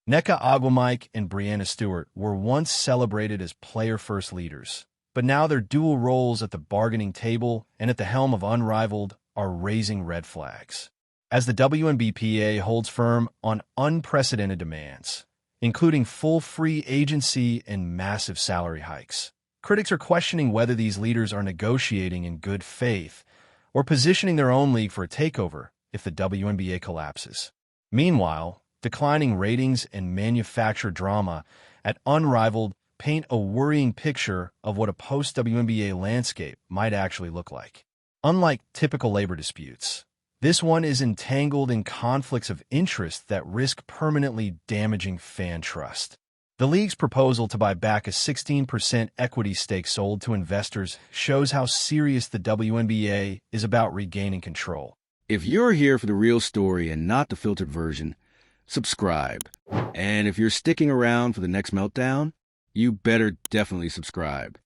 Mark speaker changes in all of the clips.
Speaker 1: Nneka Ogwumike and Breanna Stewart were once celebrated as player-first leaders, but now their dual roles at the bargaining table and at the helm of Unrivaled are raising red flags. As the WNBPA holds firm on unprecedented demands, including full free agency and massive salary hikes, critics are questioning whether these leaders are negotiating in good faith or positioning their own league for a takeover if the WNBA collapses. Meanwhile, declining ratings and manufactured drama at Unrivaled paint a worrying picture of what a post-WNBA landscape might actually look like. Unlike typical labor disputes, this one is entangled in conflicts of interest that risk permanently damaging fan trust. The league's proposal to buy back a 16% equity stake sold to investors shows how serious the WNBA is about regaining control.
Speaker 2: If you're here for the real story and not the filtered version, subscribe. And if you're sticking around for the next meltdown, you better definitely subscribe.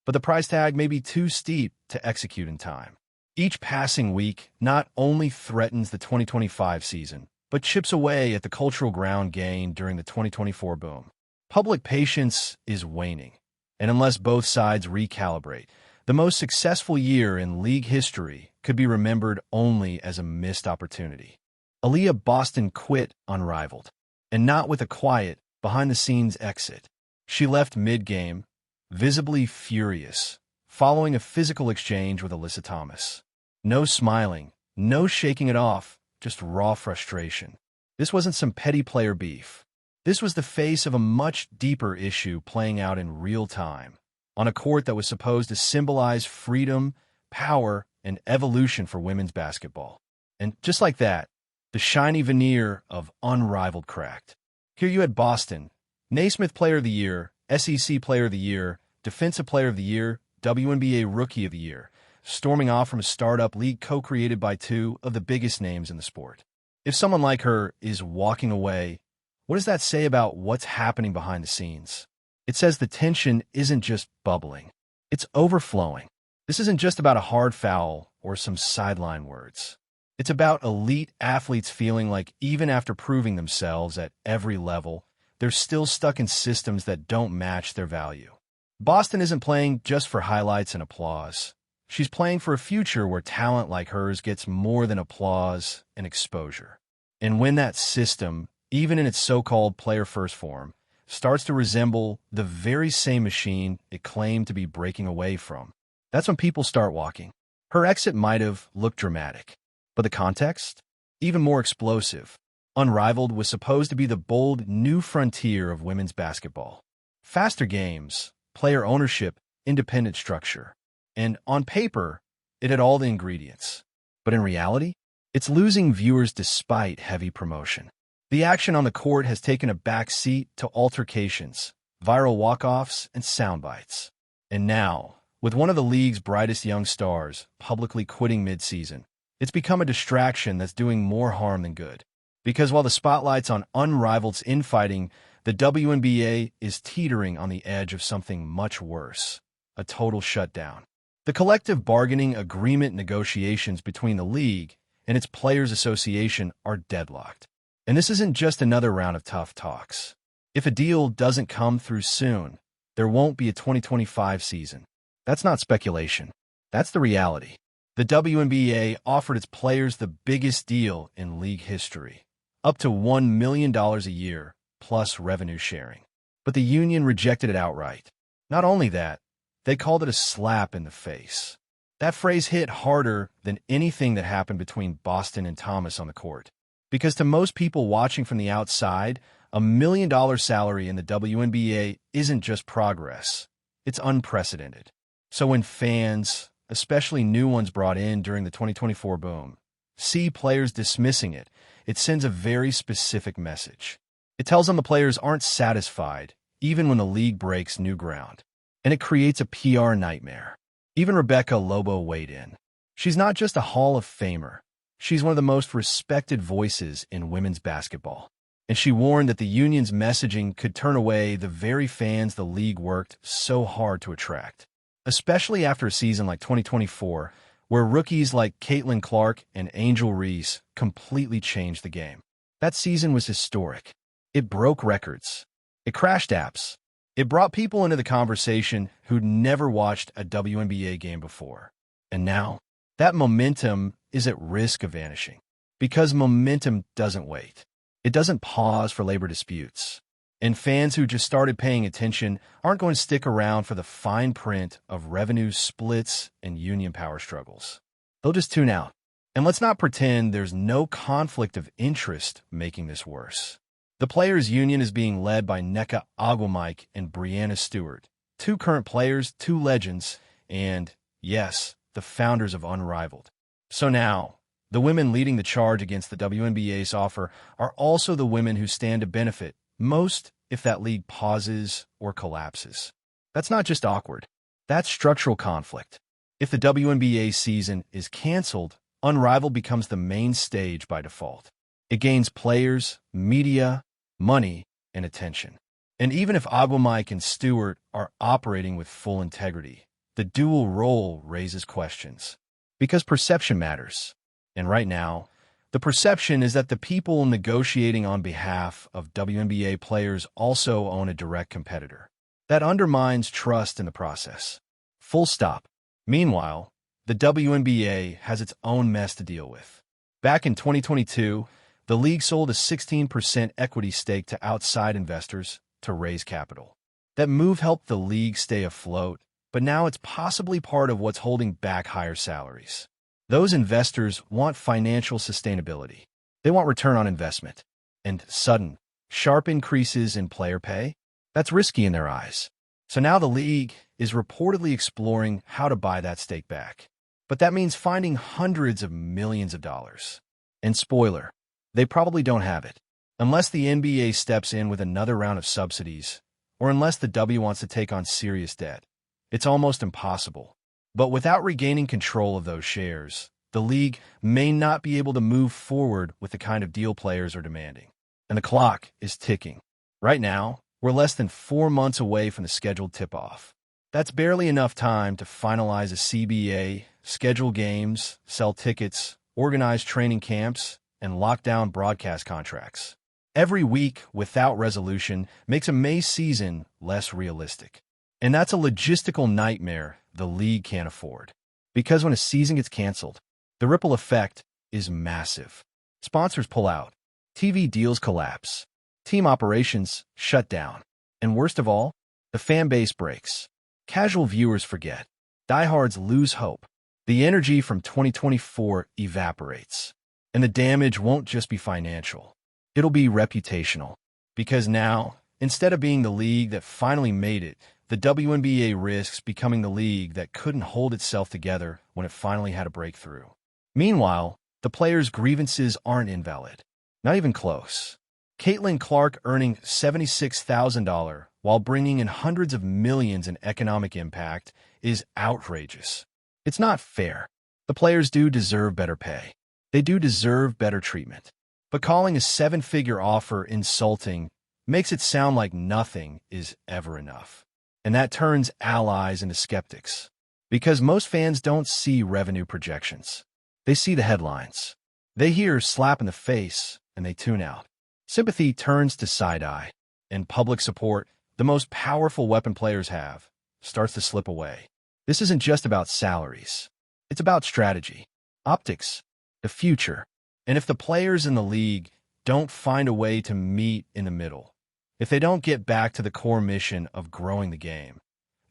Speaker 1: But the price tag may be too steep to execute in time. Each passing week not only threatens the 2025 season, but chips away at the cultural ground gained during the 2024 boom. Public patience is waning, and unless both sides recalibrate, the most successful year in league history could be remembered only as a missed opportunity. Aliyah Boston quit Unrivaled, and not with a quiet, behind-the-scenes exit. She left mid-game, visibly furious, following a physical exchange with Alyssa Thomas. No smiling, no shaking it off, just raw frustration. This wasn't some petty player beef. This was the face of a much deeper issue playing out in real time, on a court that was supposed to symbolize freedom, power, and evolution for women's basketball. And just like that, the shiny veneer of Unrivaled cracked. Here you had Boston, Naismith Player of the Year, SEC Player of the Year, Defensive Player of the Year, WNBA Rookie of the Year, storming off from a startup league co-created by two of the biggest names in the sport. If someone like her is walking away, what does that say about what's happening behind the scenes? It says the tension isn't just bubbling, it's overflowing. This isn't just about a hard foul or some sideline words. It's about elite athletes feeling like even after proving themselves at every level, they're still stuck in systems that don't match their value. Boston isn't playing just for highlights and applause. She's playing for a future where talent like hers gets more than applause and exposure. And when that system, even in its so-called player-first form, starts to resemble the very same machine it claimed to be breaking away from, that's when people start walking. Her exit might have looked dramatic, but the context? Even more explosive. Unrivaled was supposed to be the bold new frontier of women's basketball. Faster games, player ownership, independent structure. And on paper, it had all the ingredients. But in reality, it's losing viewers despite heavy promotion. The action on the court has taken a back seat to altercations, viral walk-offs, and sound bites. And now, with one of the league's brightest young stars publicly quitting mid-season, it's become a distraction that's doing more harm than good. Because while the spotlight's on Unrivaled's infighting, the WNBA is teetering on the edge of something much worse, a total shutdown. The collective bargaining agreement negotiations between the league and its Players Association are deadlocked. And this isn't just another round of tough talks. If a deal doesn't come through soon, there won't be a 2025 season. That's not speculation. That's the reality. The WNBA offered its players the biggest deal in league history, up to $1 million a year, plus revenue sharing. But the union rejected it outright. Not only that, they called it a slap in the face. That phrase hit harder than anything that happened between Boston and Thomas on the court. Because to most people watching from the outside, $1 million salary in the WNBA isn't just progress. It's unprecedented. So when fans, especially new ones brought in during the 2024 boom, see players dismissing it, it sends a very specific message. It tells them the players aren't satisfied, even when the league breaks new ground. And it creates a PR nightmare. Even Rebecca Lobo weighed in. She's not just a Hall of Famer. She's one of the most respected voices in women's basketball. And she warned that the union's messaging could turn away the very fans the league worked so hard to attract. Especially after a season like 2024, where rookies like Caitlin Clark and Angel Reese completely changed the game. That season was historic. It broke records. It crashed apps. It brought people into the conversation who'd never watched a WNBA game before. And now, that momentum is at risk of vanishing. Because momentum doesn't wait. It doesn't pause for labor disputes. And fans who just started paying attention aren't going to stick around for the fine print of revenue splits and union power struggles. They'll just tune out. And let's not pretend there's no conflict of interest making this worse. The players' union is being led by Nneka Ogwumike and Breanna Stewart, two current players, two legends, and, yes, the founders of Unrivaled. So now, the women leading the charge against the WNBA's offer are also the women who stand to benefit most if that league pauses or collapses. That's not just awkward. That's structural conflict. If the WNBA season is canceled, Unrivaled becomes the main stage by default. It gains players, media, money, and attention. And even if Ogwumike and Stewart are operating with full integrity, the dual role raises questions. Because perception matters. And right now, the perception is that the people negotiating on behalf of WNBA players also own a direct competitor. That undermines trust in the process. Full stop. Meanwhile, the WNBA has its own mess to deal with. Back in 2022, the league sold a 16% equity stake to outside investors to raise capital. That move helped the league stay afloat, but now it's possibly part of what's holding back higher salaries. Those investors want financial sustainability. They want return on investment. And sudden, sharp increases in player pay? That's risky in their eyes. So now the league is reportedly exploring how to buy that stake back. But that means finding hundreds of millions of dollars. And spoiler, they probably don't have it. Unless the NBA steps in with another round of subsidies, or unless the W wants to take on serious debt. It's almost impossible. But without regaining control of those shares, the league may not be able to move forward with the kind of deal players are demanding. And the clock is ticking. Right now, we're less than 4 months away from the scheduled tip-off. That's barely enough time to finalize a CBA, schedule games, sell tickets, organize training camps, and lock down broadcast contracts. Every week without resolution makes a May season less realistic. And that's a logistical nightmare the league can't afford. Because when a season gets canceled, the ripple effect is massive. Sponsors pull out. TV deals collapse. Team operations shut down. And worst of all, the fan base breaks. Casual viewers forget. Diehards lose hope. The energy from 2024 evaporates. And the damage won't just be financial. It'll be reputational. Because now, instead of being the league that finally made it, the WNBA risks becoming the league that couldn't hold itself together when it finally had a breakthrough. Meanwhile, the players' grievances aren't invalid. Not even close. Caitlin Clark earning $76,000 while bringing in hundreds of millions in economic impact is outrageous. It's not fair. The players do deserve better pay. They do deserve better treatment. But calling a 7-figure offer insulting makes it sound like nothing is ever enough. And that turns allies into skeptics. Because most fans don't see revenue projections. They see the headlines. They hear slap in the face, and they tune out. Sympathy turns to side-eye. And public support, the most powerful weapon players have, starts to slip away. This isn't just about salaries. It's about strategy, optics, the future. And if the players in the league don't find a way to meet in the middle, if they don't get back to the core mission of growing the game,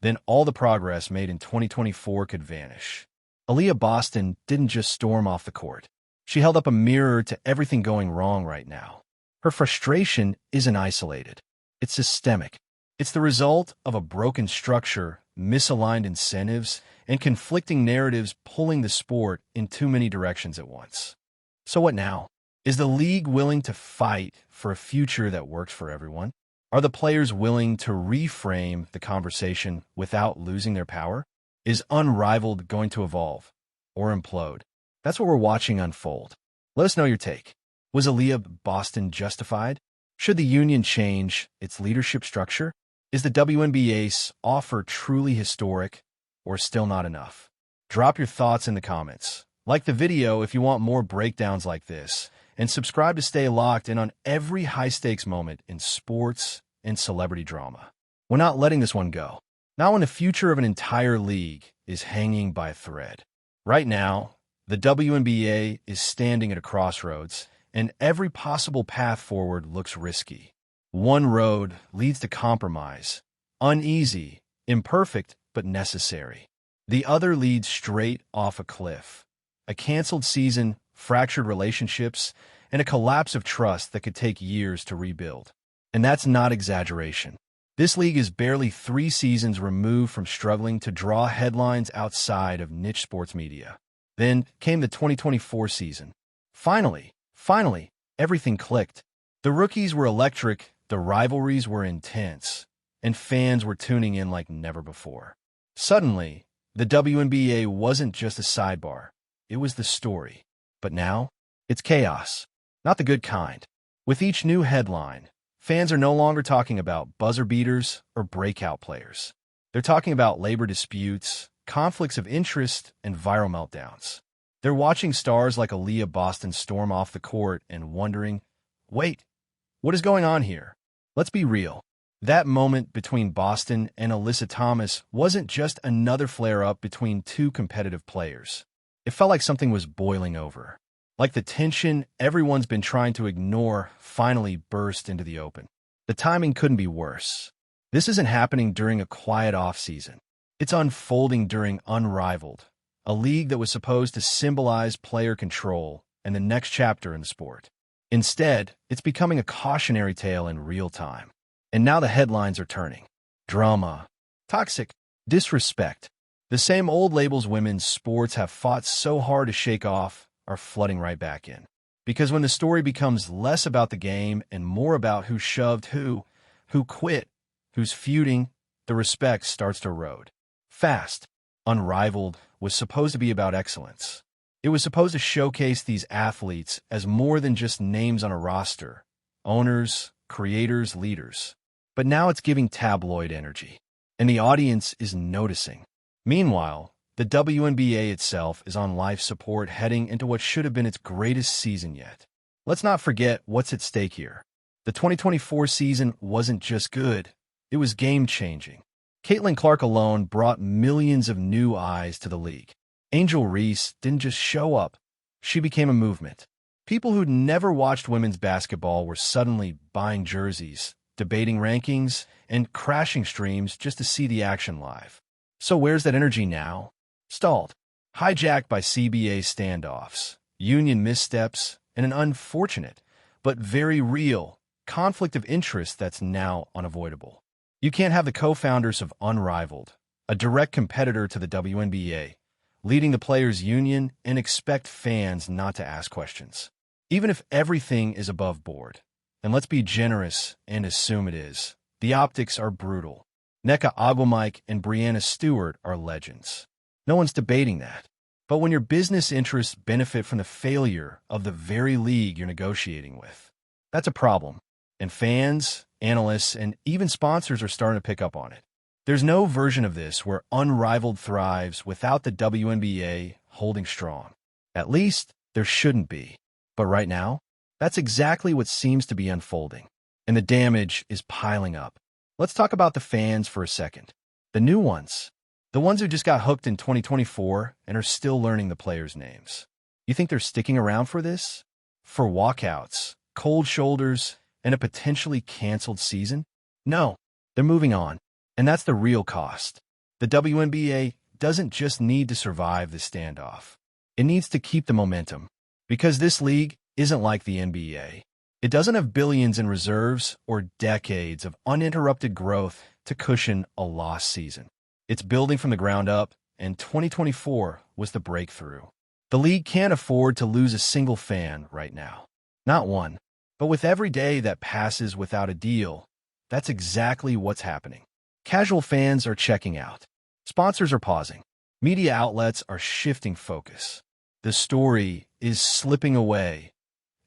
Speaker 1: then all the progress made in 2024 could vanish. Aliyah Boston didn't just storm off the court. She held up a mirror to everything going wrong right now. Her frustration isn't isolated. It's systemic. It's the result of a broken structure, misaligned incentives, and conflicting narratives pulling the sport in too many directions at once. So what now? Is the league willing to fight for a future that works for everyone? Are the players willing to reframe the conversation without losing their power? Is Unrivaled going to evolve or implode? That's what we're watching unfold. Let us know your take. Was Aliyah Boston justified? Should the union change its leadership structure? Is the WNBA's offer truly historic or still not enough? Drop your thoughts in the comments. Like the video if you want more breakdowns like this. and subscribe to stay locked in on every high-stakes moment in sports and celebrity drama. We're not letting this one go. Not when the future of an entire league is hanging by a thread. Right now, the WNBA is standing at a crossroads, and every possible path forward looks risky. One road leads to compromise, uneasy, imperfect, but necessary. The other leads straight off a cliff. A canceled season, fractured relationships, and a collapse of trust that could take years to rebuild. And that's not exaggeration. This league is barely 3 seasons removed from struggling to draw headlines outside of niche sports media. Then came the 2024 season. Finally, everything clicked. The rookies were electric, the rivalries were intense, and fans were tuning in like never before. Suddenly, the WNBA wasn't just a sidebar. It was the story. But now, it's chaos. Not the good kind. With each new headline, fans are no longer talking about buzzer beaters or breakout players. They're talking about labor disputes, conflicts of interest, and viral meltdowns. They're watching stars like Aliyah Boston storm off the court and wondering, wait, what is going on here? Let's be real. That moment between Boston and Alyssa Thomas wasn't just another flare-up between 2 competitive players. It felt like something was boiling over. Like the tension everyone's been trying to ignore finally burst into the open. The timing couldn't be worse. This isn't happening during a quiet off-season. It's unfolding during Unrivaled, a league that was supposed to symbolize player control and the next chapter in the sport. Instead, it's becoming a cautionary tale in real time. And now the headlines are turning. Drama, toxic, disrespect. The same old labels women's sports have fought so hard to shake off are flooding right back in. Because when the story becomes less about the game and more about who shoved who quit, who's feuding, the respect starts to erode. Fast, Unrivaled was supposed to be about excellence. It was supposed to showcase these athletes as more than just names on a roster, owners, creators, leaders. But now it's giving tabloid energy, and the audience is noticing. Meanwhile, the WNBA itself is on life support heading into what should have been its greatest season yet. Let's not forget what's at stake here. The 2024 season wasn't just good, it was game-changing. Caitlin Clark alone brought millions of new eyes to the league. Angel Reese didn't just show up, she became a movement. People who'd never watched women's basketball were suddenly buying jerseys, debating rankings, and crashing streams just to see the action live. So where's that energy now? Stalled, hijacked by CBA standoffs, union missteps, and an unfortunate, but very real, conflict of interest that's now unavoidable. You can't have the co-founders of Unrivaled, a direct competitor to the WNBA, leading the players' union and expect fans not to ask questions. Even if everything is above board, and let's be generous and assume it is, the optics are brutal. Nneka Ogwumike and Breanna Stewart are legends. No one's debating that. But when your business interests benefit from the failure of the very league you're negotiating with, that's a problem. And fans, analysts, and even sponsors are starting to pick up on it. There's no version of this where Unrivaled thrives without the WNBA holding strong. At least, there shouldn't be. But right now, that's exactly what seems to be unfolding. And the damage is piling up. Let's talk about the fans for a second. The new ones. The ones who just got hooked in 2024 and are still learning the players' names. You think they're sticking around for this? For walkouts, cold shoulders, and a potentially canceled season? No, they're moving on. And that's the real cost. The WNBA doesn't just need to survive the standoff. It needs to keep the momentum. Because this league isn't like the NBA. It doesn't have billions in reserves or decades of uninterrupted growth to cushion a lost season. It's building from the ground up, and 2024 was the breakthrough. The league can't afford to lose a single fan right now. Not one. But with every day that passes without a deal, that's exactly what's happening. Casual fans are checking out. Sponsors are pausing. Media outlets are shifting focus. The story is slipping away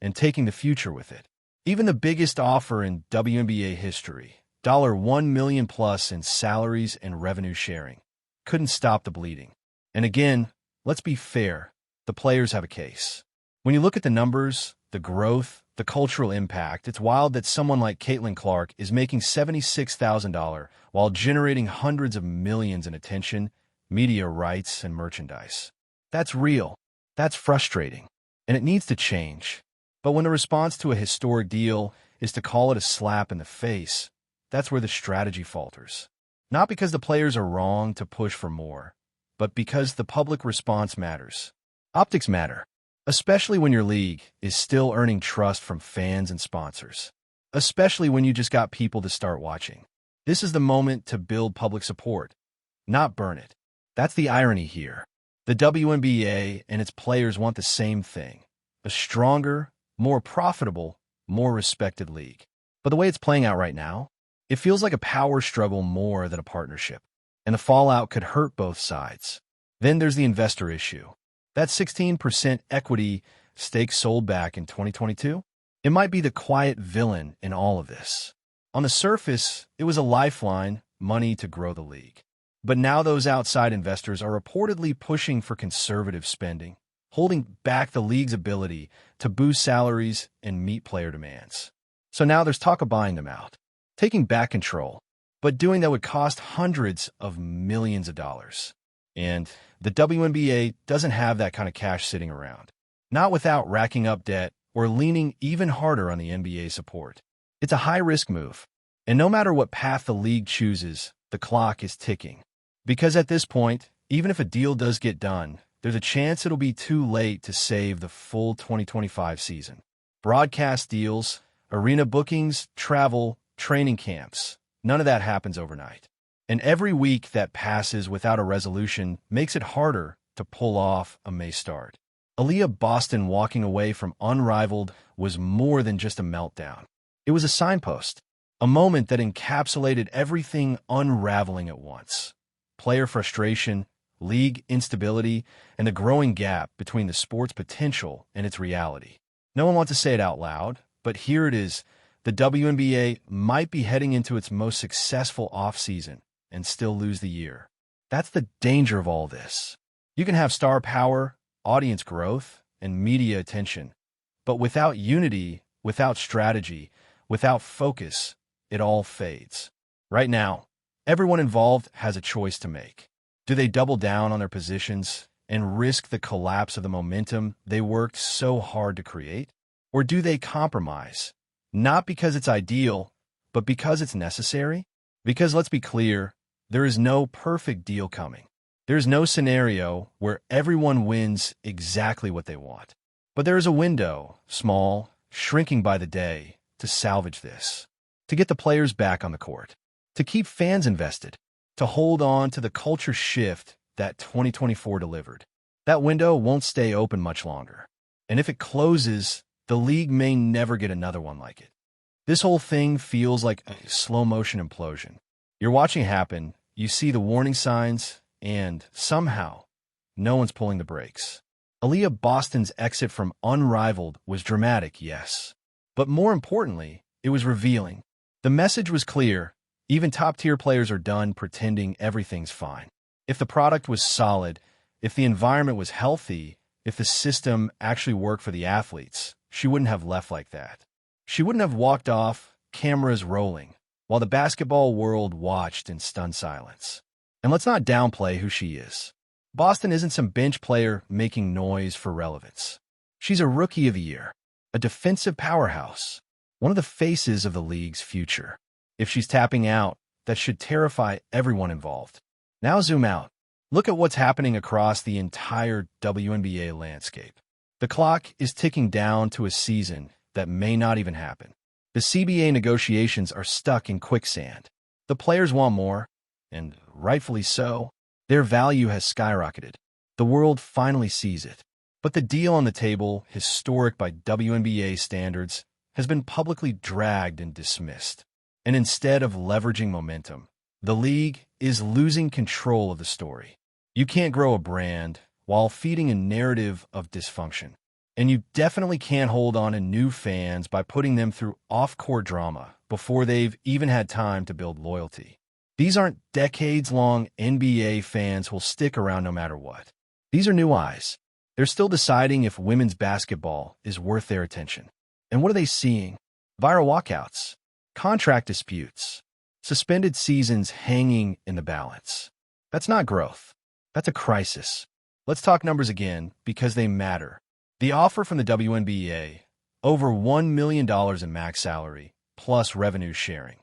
Speaker 1: and taking the future with it. Even the biggest offer in WNBA history, $1 million plus in salaries and revenue sharing, couldn't stop the bleeding. And again, let's be fair, the players have a case. When you look at the numbers, the growth, the cultural impact. It's wild that someone like Caitlin Clark is making $76,000 while generating hundreds of millions in attention, media rights, and merchandise. That's real. That's frustrating. And it needs to change. But when the response to a historic deal is to call it a slap in the face, that's where the strategy falters. Not because the players are wrong to push for more, but because the public response matters. Optics matter, especially when your league is still earning trust from fans and sponsors, especially when you just got people to start watching. This is the moment to build public support, not burn it. That's the irony here. The WNBA and its players want the same thing: a stronger, more profitable, more respected league. But the way it's playing out right now, it feels like a power struggle more than a partnership, and the fallout could hurt both sides. Then there's the investor issue. That 16% equity stake sold back in 2022? It might be the quiet villain in all of this. On the surface, it was a lifeline, money to grow the league. But now those outside investors are reportedly pushing for conservative spending, holding back the league's ability to boost salaries and meet player demands. So now there's talk of buying them out, taking back control, but doing that would cost hundreds of millions of dollars. And the WNBA doesn't have that kind of cash sitting around, not without racking up debt or leaning even harder on the NBA support. It's a high-risk move, and no matter what path the league chooses, the clock is ticking. Because at this point, even if a deal does get done, there's a chance it'll be too late to save the full 2025 season. Broadcast deals, arena bookings, travel, training camps, none of that happens overnight. And every week that passes without a resolution makes it harder to pull off a May start. Aliyah Boston walking away from Unrivaled was more than just a meltdown. It was a signpost, a moment that encapsulated everything unraveling at once: player frustration, league instability, and the growing gap between the sport's potential and its reality. No one wants to say it out loud, but here it is. The WNBA might be heading into its most successful offseason and still lose the year. That's the danger of all this. You can have star power, audience growth, and media attention, but without unity, without strategy, without focus, it all fades. Right now, everyone involved has a choice to make. Do they double down on their positions and risk the collapse of the momentum they worked so hard to create? Or do they compromise, not because it's ideal, but because it's necessary? Because let's be clear, there is no perfect deal coming. There's no scenario where everyone wins exactly what they want. But there is a window, small, shrinking by the day, to salvage this, to get the players back on the court, to keep fans invested, to hold on to the culture shift that 2024 delivered. That window won't stay open much longer. And if it closes, the league may never get another one like it. This whole thing feels like a slow-motion implosion. You're watching it happen, you see the warning signs, and somehow, no one's pulling the brakes. Aliyah Boston's exit from Unrivaled was dramatic, yes. But more importantly, it was revealing. The message was clear: even top-tier players are done pretending everything's fine. If the product was solid, if the environment was healthy, if the system actually worked for the athletes, she wouldn't have left like that. She wouldn't have walked off, cameras rolling, while the basketball world watched in stunned silence. And let's not downplay who she is. Boston isn't some bench player making noise for relevance. She's a rookie of the year, a defensive powerhouse, one of the faces of the league's future. If she's tapping out, that should terrify everyone involved. Now zoom out. Look at what's happening across the entire WNBA landscape. The clock is ticking down to a season that may not even happen. The CBA negotiations are stuck in quicksand. The players want more, and rightfully so. Their value has skyrocketed. The world finally sees it. But the deal on the table, historic by WNBA standards, has been publicly dragged and dismissed. And instead of leveraging momentum, the league is losing control of the story. You can't grow a brand while feeding a narrative of dysfunction. And you definitely can't hold on to new fans by putting them through off-court drama before they've even had time to build loyalty. These aren't decades-long NBA fans who'll stick around no matter what. These are new eyes. They're still deciding if women's basketball is worth their attention. And what are they seeing? Viral walkouts, contract disputes, suspended seasons hanging in the balance. That's not growth. That's a crisis. Let's talk numbers again because they matter. The offer from the WNBA, over $1 million in max salary, plus revenue sharing,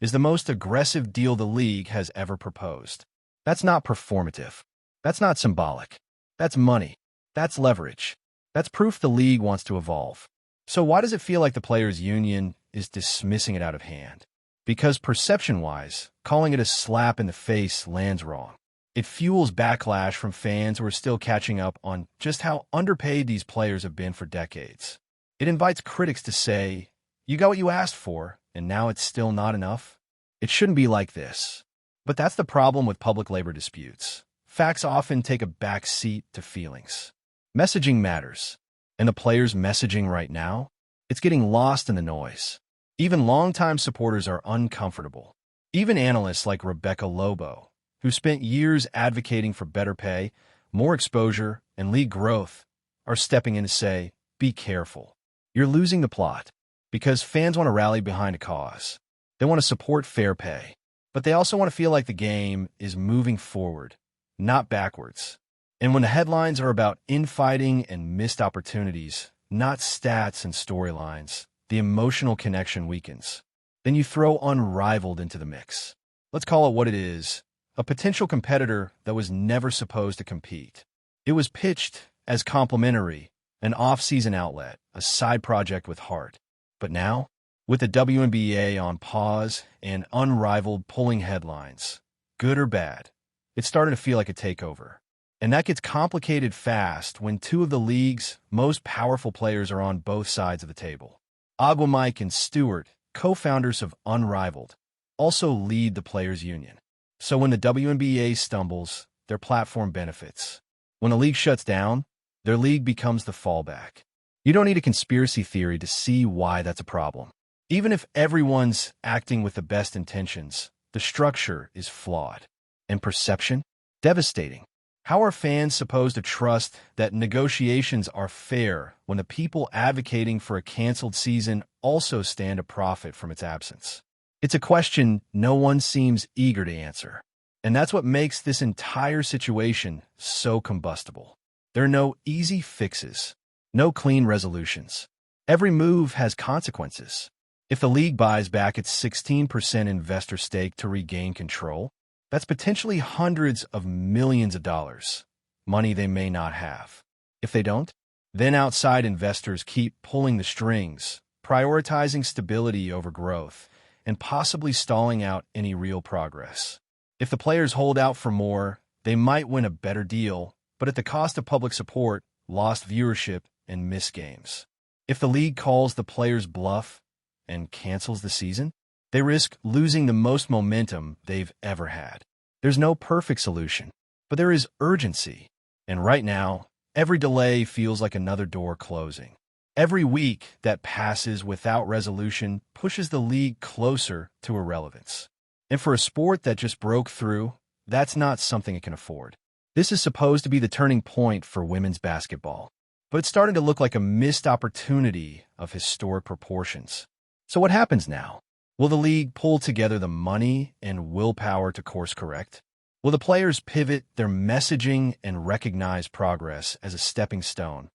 Speaker 1: is the most aggressive deal the league has ever proposed. That's not performative. That's not symbolic. That's money. That's leverage. That's proof the league wants to evolve. So why does it feel like the players' union is dismissing it out of hand? Because perception-wise, calling it a slap in the face lands wrong. It fuels backlash from fans who are still catching up on just how underpaid these players have been for decades. It invites critics to say, you got what you asked for, and now it's still not enough? It shouldn't be like this. But that's the problem with public labor disputes. Facts often take a back seat to feelings. Messaging matters. And the players' messaging right now? It's getting lost in the noise. Even longtime supporters are uncomfortable. Even analysts like Rebecca Lobo, who spent years advocating for better pay, more exposure, and league growth, are stepping in to say, be careful. You're losing the plot. Because fans want to rally behind a cause. They want to support fair pay. But they also want to feel like the game is moving forward, not backwards. And when the headlines are about infighting and missed opportunities, not stats and storylines, the emotional connection weakens. Then you throw Unrivaled into the mix. Let's call it what it is, a potential competitor that was never supposed to compete. It was pitched as complimentary, an off-season outlet, a side project with heart. But now, with the WNBA on pause and Unrivaled pulling headlines, good or bad, it's starting to feel like a takeover. And that gets complicated fast when two of the league's most powerful players are on both sides of the table. Agua Mike and Stewart, co-founders of Unrivaled, also lead the players' union. So when the WNBA stumbles, their platform benefits. When the league shuts down, their league becomes the fallback. You don't need a conspiracy theory to see why that's a problem. Even if everyone's acting with the best intentions, the structure is flawed. And perception? Devastating. How are fans supposed to trust that negotiations are fair when the people advocating for a canceled season also stand to profit from its absence? It's a question no one seems eager to answer. And that's what makes this entire situation so combustible. There are no easy fixes, no clean resolutions. Every move has consequences. If the league buys back its 16% investor stake to regain control, that's potentially hundreds of millions of dollars, money they may not have. If they don't, then outside investors keep pulling the strings, prioritizing stability over growth, and possibly stalling out any real progress. If the players hold out for more, they might win a better deal, but at the cost of public support, lost viewership, and missed games. If the league calls the players' bluff and cancels the season, they risk losing the most momentum they've ever had. There's no perfect solution, but there is urgency. And right now, every delay feels like another door closing. Every week that passes without resolution pushes the league closer to irrelevance. And for a sport that just broke through, that's not something it can afford. This is supposed to be the turning point for women's basketball, but it's starting to look like a missed opportunity of historic proportions. So what happens now? Will the league pull together the money and willpower to course correct? Will the players pivot their messaging and recognize progress as a stepping stone,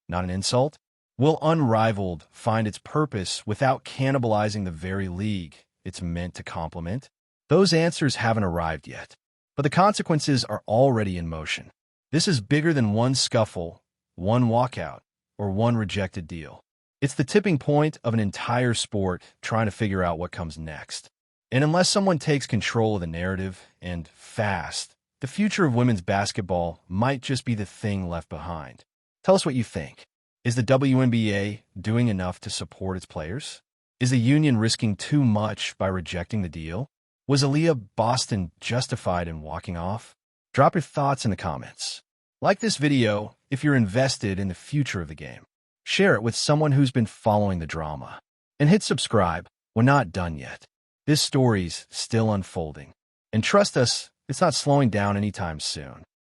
Speaker 1: not an insult? Will Unrivaled find its purpose without cannibalizing the very league it's meant to complement? Those answers haven't arrived yet, but the consequences are already in motion. This is bigger than one scuffle, one walkout, or one rejected deal. It's the tipping point of an entire sport trying to figure out what comes next. And unless someone takes control of the narrative, and fast, the future of women's basketball might just be the thing left behind. Tell us what you think. Is the WNBA doing enough to support its players? Is the union risking too much by rejecting the deal? Was Aliyah Boston justified in walking off? Drop your thoughts in the comments. Like this video if you're invested in the future of the game. Share it with someone who's been following the drama. And hit subscribe. We're not done yet. This story's still unfolding. And trust us, it's not slowing down anytime soon.